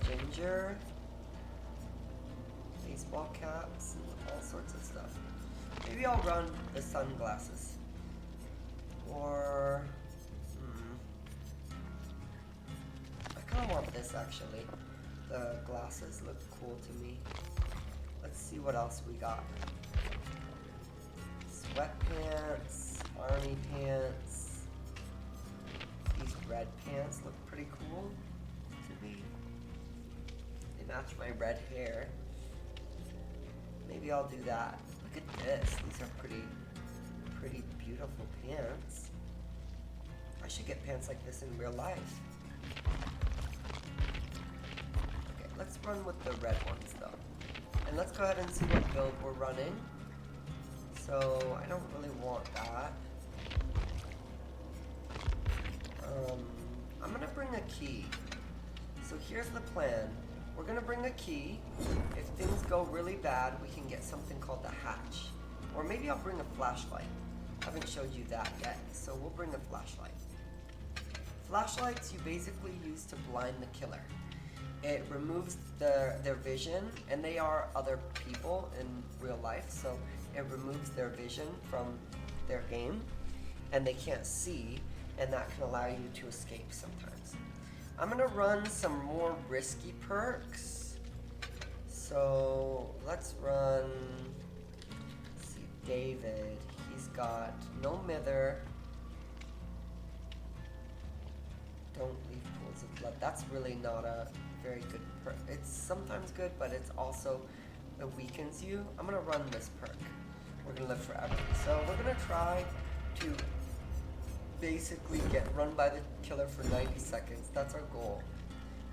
Ginger. Baseball caps and all sorts of stuff. Maybe I'll run the sunglasses. Or... I kind of want this actually. The glasses look cool to me. Let's see what else we got. Sweatpants, army pants. These red pants look pretty cool to me. They match my red hair. Maybe I'll do that. Look at this. These are pretty beautiful pants. I should get pants like this in real life. Okay, let's run with the red ones though. And let's go ahead and see what build we're running. So, I don't really want that. I'm gonna bring a key. So here's the plan. We're gonna bring a key. If things go really bad, we can get something called the hatch. Or maybe I'll bring a flashlight. I haven't showed you that yet, so we'll bring a flashlight. Flashlights you basically use to blind the killer. It removes their vision, and they are other people in real life, so it removes their vision from their game, and they can't see, and that can allow you to escape sometimes. I'm gonna run some more risky perks. So let's run, let's see, David. He's got no mither. Don't leave pools of blood. That's really not a very good perk. It's sometimes good, but it's also, it weakens you. I'm gonna run this perk. We're gonna live forever. So we're gonna try to basically get run by the killer for 90 seconds. That's our goal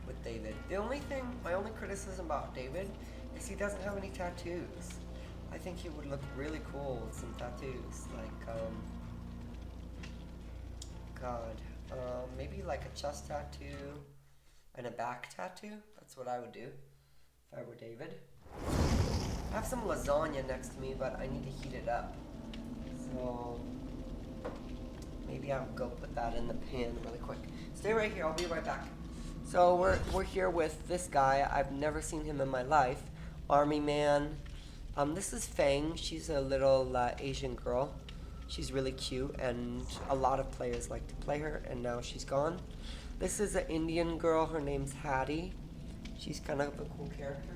with David. The only thing, my only criticism about David is he doesn't have any tattoos. I think he would look really cool with some tattoos. Like, maybe like a chest tattoo and a back tattoo. That's what I would do if I were David. I have some lasagna next to me, but I need to heat it up. So maybe I'll go put that in the pan really quick. Stay right here, I'll be right back. So we're here with this guy. I've never seen him in my life. Army man. This is Fang. She's a little Asian girl. She's really cute, and a lot of players like to play her, and now she's gone. This is an Indian girl. Her name's Hattie. She's kind of a cool character.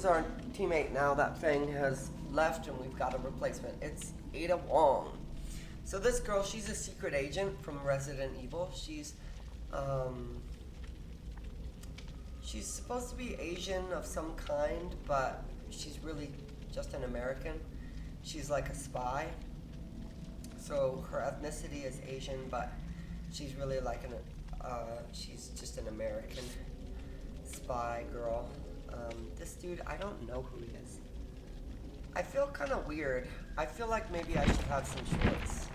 who's our teammate now that Fang has left and we've got a replacement. It's Ada Wong. So this girl, she's a secret agent from Resident Evil. She's supposed to be Asian of some kind, but she's really just an American. She's like a spy. So her ethnicity is Asian, but she's really like she's just an American spy girl. This dude, I don't know who he is. I feel kind of weird. I feel like maybe I should have some shorts.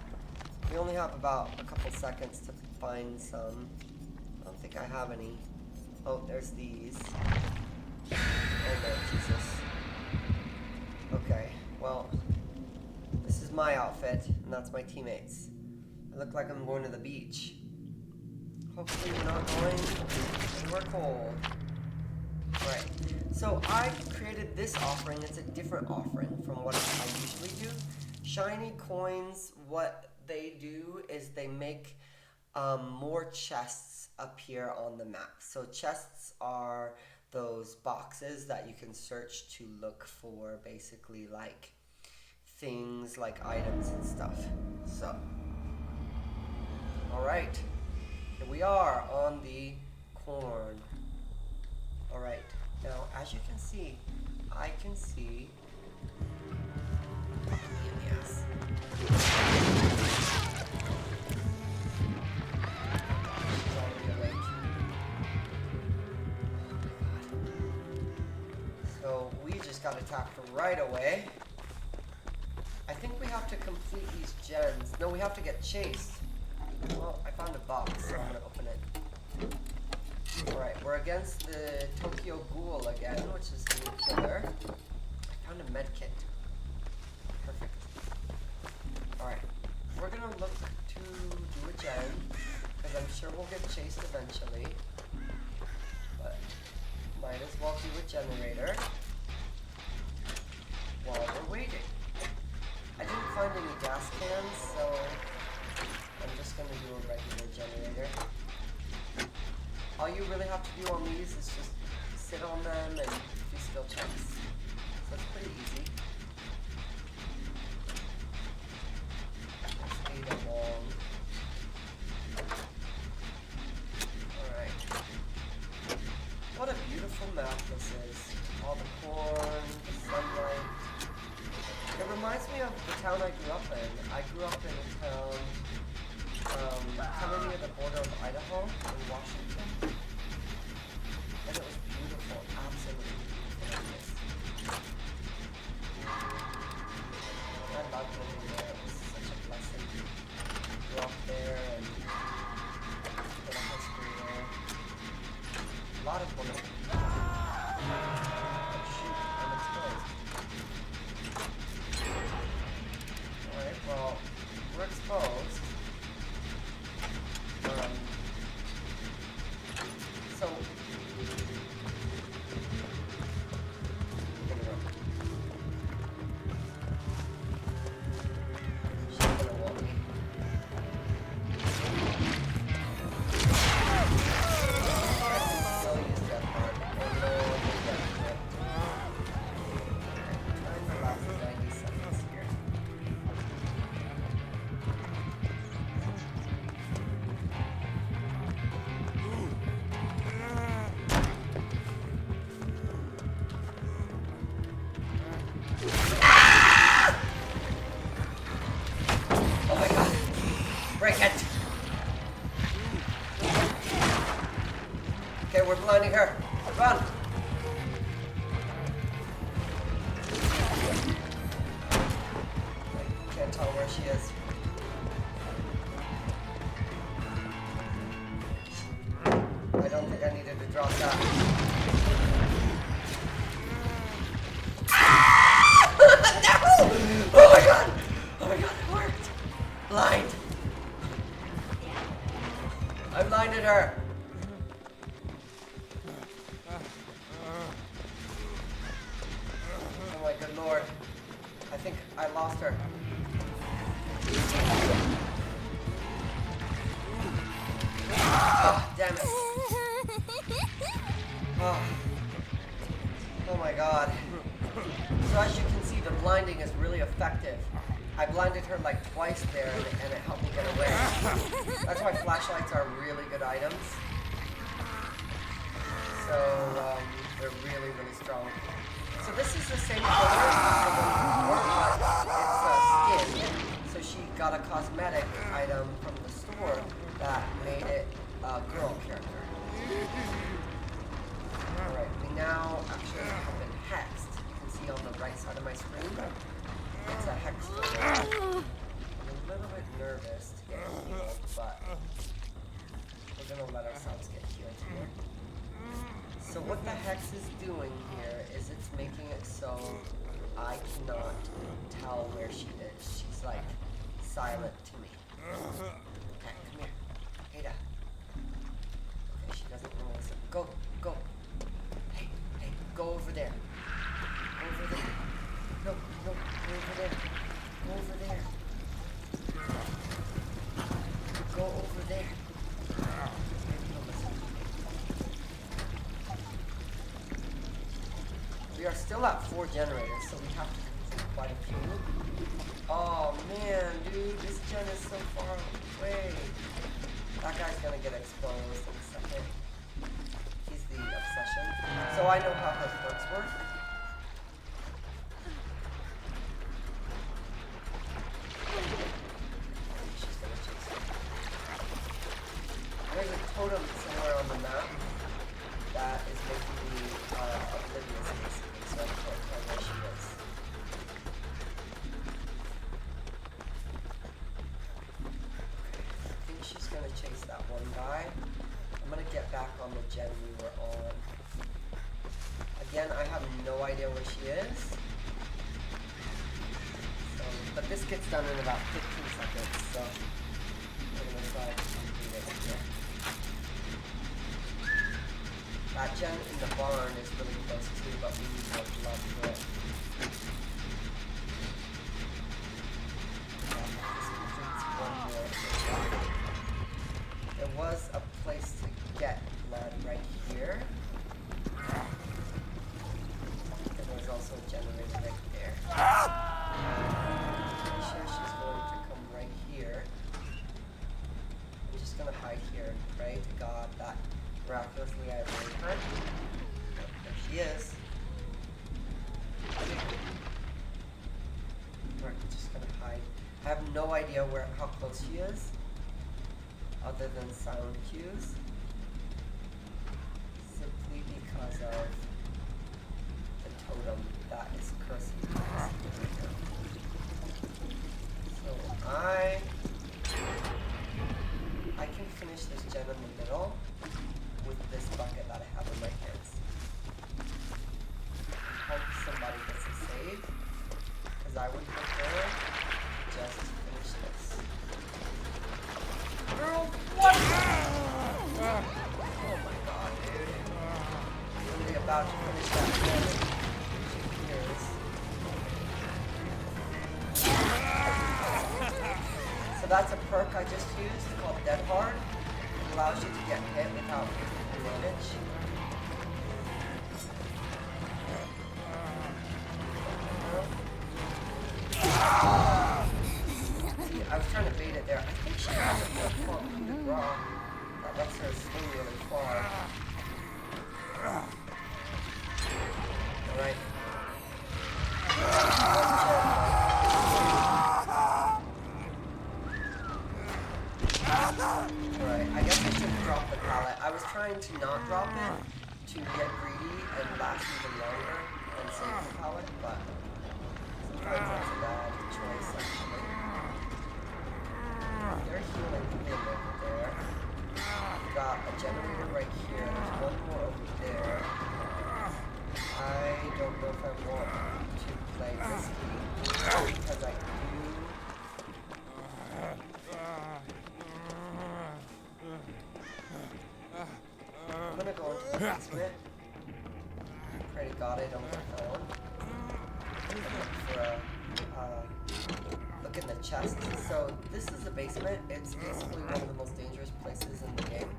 We only have about a couple seconds to find some. I don't think I have any. Oh, there's these. Oh no, Jesus. Okay, well, this is my outfit, and that's my teammates. I look like I'm going to the beach. Hopefully we're not going anywhere cold. Alright, so I created this offering. It's a different offering from what I usually do. Shiny coins, what they do is they make more chests appear on the map. So chests are those boxes that you can search to look for basically like things like items and stuff. So, alright, here we are on the corn. Alright, now as you can see, I can see. Yes. So we just got attacked right away. I think we have to complete these gens. No, we have to get chased. Well, I found a box, so I'm gonna open it. Alright, we're against the Tokyo Ghoul again, which is the new killer. I found a med kit. Perfect. Alright, we're gonna look to do a gen, because I'm sure we'll get chased eventually. But might as well do a generator while we're waiting. I didn't find any gas cans, so I'm just gonna do a regular generator. All you really have to do on these is just sit on them and do skill checks. So it's pretty easy. That's Ada Wong. Alright. What a beautiful map this is. All the corn, the sunlight. It reminds me of the town I grew up in. I grew up in a town kind of near the border of Idaho in Washington. And it was beautiful, absolutely beautiful. I loved living there. It was such a blessing to grow up there and go to high school there. A lot of women. Oh shoot, I'm exposed. Alright, well, we're exposed. So, she's gonna want me. I can still use that part. Oh no, I think that's it. Time to last 90 seconds here. Oh my god. Break it. Okay, we're blinding her. Run. I can't tell where she is. I don't think I needed to drop that. No! Oh my god! Oh my god, it worked! Blind! I blinded her! Oh my good lord. I think I lost her. Ah, damn it. Oh. Oh my god. So as you can see, the blinding is really effective. I blinded her like twice there, and it helped me get away. That's why flashlights are really good items. So, they're really, really strong. So this is the same color as the one before, but it's skin. So she got a cosmetic item from the store that made it a girl character. Alright, we now actually have been hexed. You can see on the right side of my screen. It's a hex totem. I'm a little bit nervous to get healed, but we're gonna let ourselves get healed here. So what the hex is doing here is it's making it so I cannot tell where she is. She's like silent to me. Okay, come here. Ada. Okay, she doesn't want to listen. Go, go. Hey, go over there. Go over there. No, go over there. Go over there. Go over there. Maybe he'll listen. We are still at 4 generators, so we have to complete quite a few. Oh man, dude, this gen is so far away. That guy's gonna get exposed in a second. He's the obsession. So I know how his works work. She's gonna chase him. There's a totem somewhere on the map that is making me oblivious, basically, so I can't tell where she is. I think she's gonna chase that one guy. I'm gonna get back on the gen we were on. Again, I have no idea where she is. So, but this gets done in about 15 seconds, so we're gonna try to complete it here. That gen in the barn is really close too, but we need more blood for it. This completes one more. There was a place to get blood right here. There was also a generator right there. I'm sure she's going to come right here. I'm just going to hide here and pray to God that miraculously I avoid her. Oh, there she is. We're just going to hide. I have no idea how close she is, other than sound cues. Simply because of the totem that is cursing us right now. So I can finish this gen in the middle with this bucket that I have in my hands. Hope somebody gets a save, because I would prefer just to finish this. Girl, what? Oh my god, dude. I'm really about to finish that gen. So that's a perk I just used called Dead Hard. It allows you to get hit without taking damage. See, I was trying to bait it there. I think she has a perk called Coup de Grace that lets her swing really far. Alright. Alright, I guess I should drop the pallet. I was trying to not drop it to get greedy and last even longer and save the pallet, but sometimes that's a bad choice actually. They're healing him over there. We got a generator right here. There's one more over there. I don't know if I want to play risky because I do. I'm gonna go into the basement. Pray to God I don't get found. Look in the chest. So this is a basement. It's basically one of the most dangerous places in the game.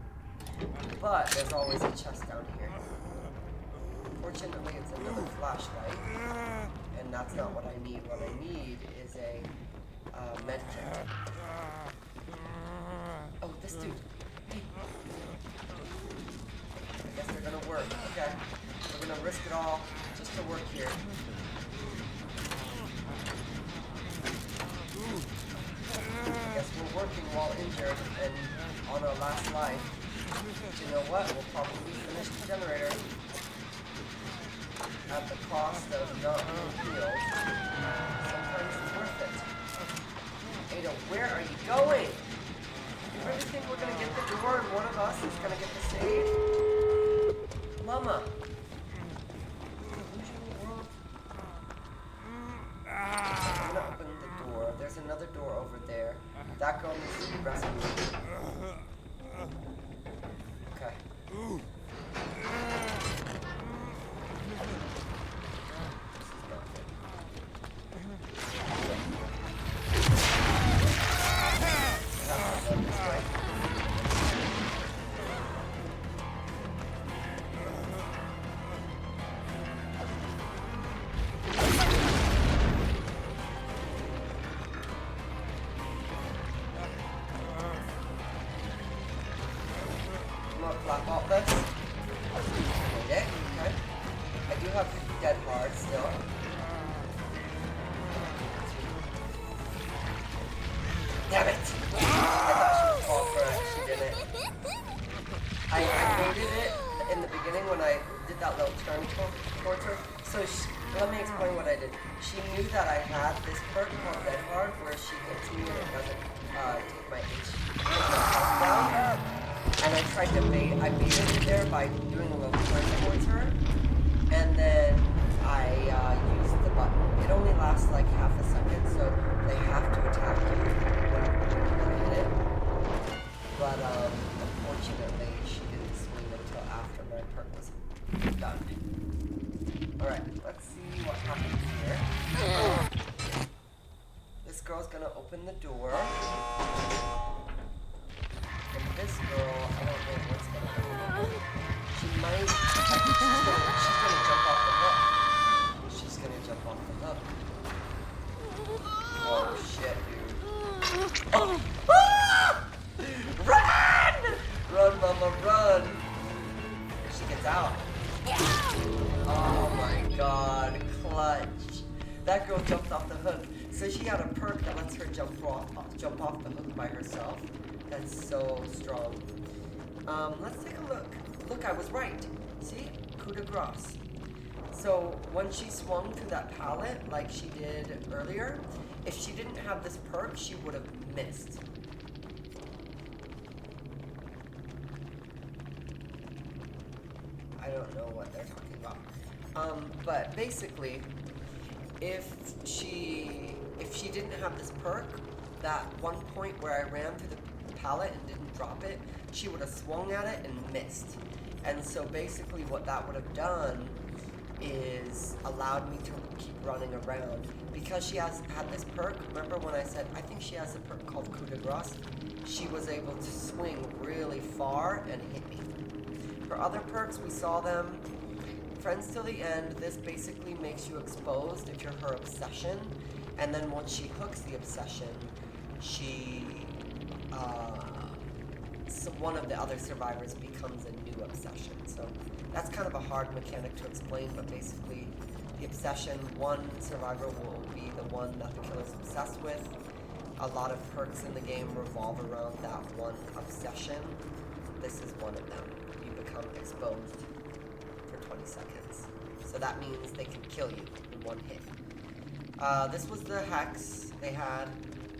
But there's always a chest down here. Unfortunately, it's another flashlight, and that's not what I need. What I need is a med kit. Oh, this dude. Hey. I guess they're gonna work. Okay. We're gonna risk it all just to work here. I guess we're working while injured and on our last life. But you know what? We'll probably finish the generator at the cost of not being healed. Sometimes it's worth it. Ada, where are you going? You really think we're gonna get the door and one of us is gonna get the save? Mama. I'm gonna open the door. There's another door over there. That girl needs to be rescued. Okay. Flap off this. Okay, okay. I do have dead hard still. Damn it! I thought she would fall for it. She didn't. I baited it in the beginning when I did that little turn towards her. So let me explain what I did. She knew that I had this perk called Dead Hard where she hits me and it doesn't take my health down. And I tried to I baited it there by doing a little turn towards her, and then I used the button. It only lasts like half a second, so they have to attack you when you hit it. But unfortunately, she didn't swing until after my perk was done. Alright, let's see what happens here. This girl's gonna open the door. And this girl, I don't know what's gonna happen. She might, I think she's gonna jump off the hook. She's gonna jump off the hook. Oh shit, dude. Oh. Ah! Run! Run, mama, run! She gets out. Oh my god, clutch. That girl jumped off the hook. So she had a perk that lets her jump off the hook by herself. That's so strong. Let's take a look. Look, I was right. See? Coup de grace. So when she swung through that pallet like she did earlier, if she didn't have this perk, she would have missed. I don't know what they're talking about. But basically, if she didn't have this perk, that one point where I ran through the pallet and didn't drop it, she would have swung at it and missed. And so basically what that would have done is allowed me to keep running around. Because she had this perk, remember when I said, I think she has a perk called Coup de Grace, she was able to swing really far and hit me. Her other perks, we saw them. Friends Till the End, this basically makes you exposed if you're her obsession. And then once she hooks the obsession, so one of the other survivors becomes a new obsession. So that's kind of a hard mechanic to explain, but basically the obsession, one survivor will be the one that the killer's obsessed with. A lot of perks in the game revolve around that one obsession. This is one of them. You become exposed for 20 seconds. So that means they can kill you in one hit. This was the hex they had.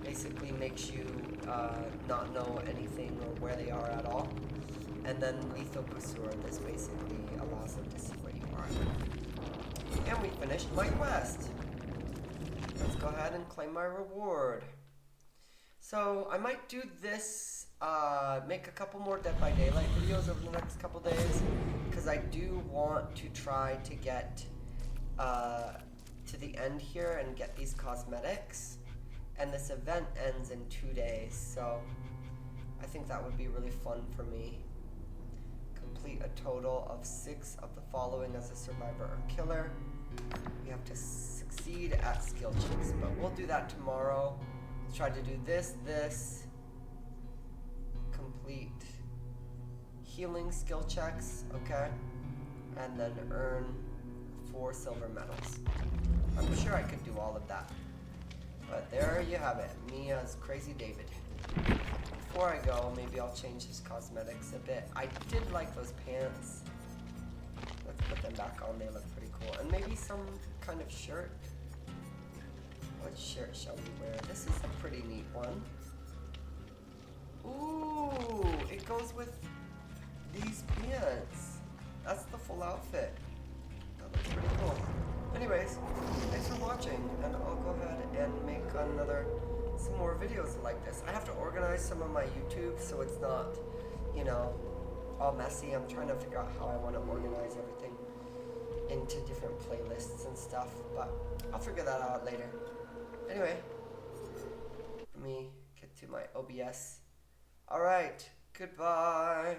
Basically makes you not know anything or where they are at all. And then Lethal Pursuer, this basically allows them to see where you are. And we finished my quest. Let's go ahead and claim my reward. So I might do this, make a couple more Dead by Daylight videos over the next couple days, because I do want to try to get to the end here and get these cosmetics. And this event ends in 2 days, so I think that would be really fun for me. complete a total of 6 of the following as a survivor or killer. We have to succeed at skill checks, but we'll do that tomorrow. Let's try to do this. Complete healing skill checks, okay? And then earn 4 silver medals. I'm sure I could do all of that. But there you have it, me as Crazy David. Before I go, maybe I'll change his cosmetics a bit. I did like those pants. Let's put them back on, they look pretty cool. And maybe some kind of shirt. What shirt shall we wear? This is a pretty neat one. Ooh, it goes with these pants. That's the full outfit. That looks pretty cool. Anyways, thanks for watching, and I'll go ahead and make some more videos like this. I have to organize some of my YouTube so it's not, you know, all messy. I'm trying to figure out how I want to organize everything into different playlists and stuff, but I'll figure that out later. Anyway, let me get to my OBS. Alright, goodbye.